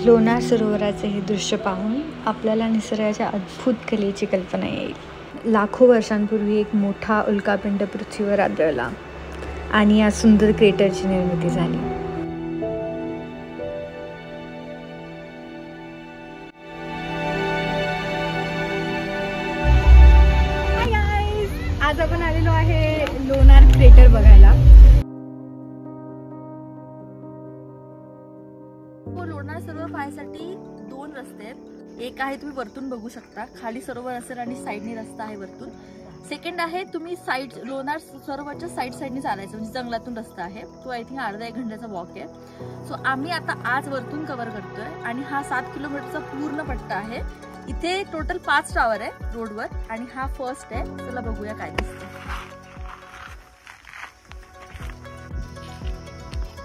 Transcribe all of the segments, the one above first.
लोणार सरोवराचे हे दृश्य पाहून आपल्याला निसर्गाच्या अद्भुत कलेची कल्पना येईल. लाखो वर्षांपूर्वी एक मोठा उल्कापिंड पृथ्वीवर आदळला आणि या सुंदर क्रेटरची निर्मिती झाली. आज आपण आलेलो आहे लोणार क्रेटर बघायला. लोणार सरोवर पाहायसाठी दोन रस्ते आहेत. एक आहे तुम्ही वरतून बघू शकता, खाली सरोवर असेल आणि साईडने रस्ता आहे वरतून. सेकंड आहे तुम्ही साईड लोणार सरोवरच्या साईडने चालायचं, म्हणजे जंगलातून रस्ता आहे तो. आय थिंक अर्धा एक घंट्याचा वॉक आहे. सो आम्ही आता आज वरतून कव्हर करतोय आणि हा 7 किलोमीटरचा पूर्ण पट्टा आहे. इथे टोटल 5 टावर आहे रोडवर आणि हा फर्स्ट आहे. चला बघूया काय दिसतं.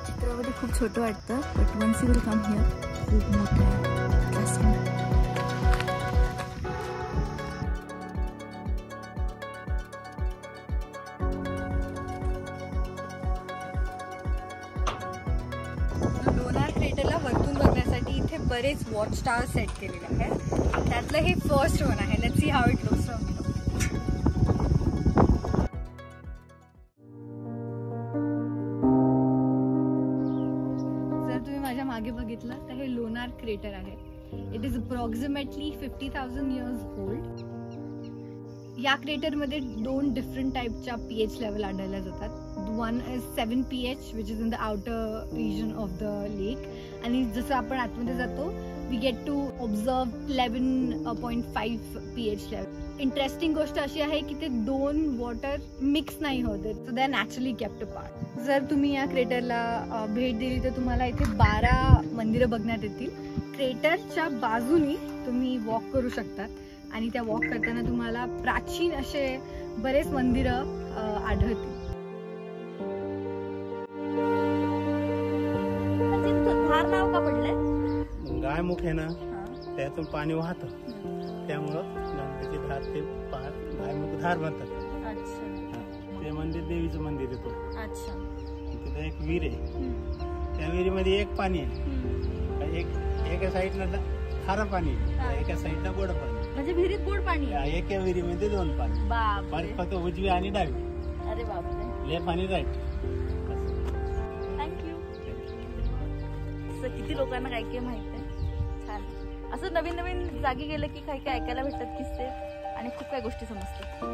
चित्रामध्ये खूप छोटं वाटतं, but once you will come here खूप मोठं आहे. लोणार क्रेटरला वरतून बघण्यासाठी इथे बरेच वॉच टावर सेट केलेले आहेत. त्यातलं हे फर्स्ट वन आहे. Let's see how it looks from here. जर तुम्ही माझ्या मागे बघितलं तर हे लोणार क्रेटर आहे. It is approximately 50,000 years old. या क्रेटरमध्ये 2 डिफरंट टाईपच्या pH लेवल आढळल्या जातात. One is 7 pH which is in the outer region of the lake, आणि जसं आपण आतमध्ये जातो we get to observe 11.5 pH level. Interesting गोष्ट अशी आहे की ते 2 वॉटर मिक्स नाही होते, so they are naturally kept apart. जर तुम्ही या क्रेटरला भेट दिली तर तुम्हाला इथे 12 मंदिरं बघण्यात येतील. क्रेटरच्या बाजूनी तुम्ही वॉक करू शकतात आणि त्या वॉक करताना तुम्हाला प्राचीन असे बरेच मंदिरं आढळतील. धार नाव का पडलंय? गायमुख आहे ना, त्यातून पाणी वाहतं, त्यामुळं गंगेची धार ते गायमुख धार म्हणतात. अच्छा. ते मंदिर देवीचं मंदिर येतो. अच्छा. तिथं एक विहीर आहे. त्या विहिरीमध्ये एक पाणी आहे. एका साईडला खारं पाणी, एका साईडला गोड पाणी. म्हणजे विहिरीत गोड पाणी आहे. एका विहिरीमध्ये 2 पाणी. बापरे. फक्त उजवी आणि डावी. अरे बापरे. लेफ्ट आणि राईट. थँक्यू. किती लोकांना काय काय माहित आहे. छान. असं नवीन नवीन जागी गेलं की काही काय ऐकायला भेटतात किस्से आणि खूप काही गोष्टी समजतात.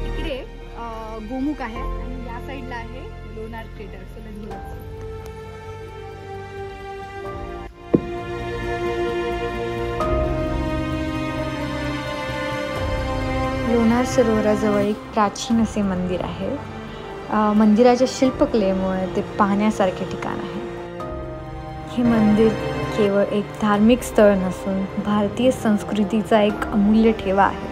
इकडे गोमुख आहे आणि या साईडला आहे Lonar crater. So let's go. Lonar सरोवराजवळ एक प्राचीन असे मंदिर आहे. मंदिराच्या शिल्पकलेमुळे ते पाहण्यासारखे ठिकाण आहे. हे मंदिर केवळ एक धार्मिक स्थळ नसून भारतीय संस्कृतीचा एक अमूल्य ठेवा आहे.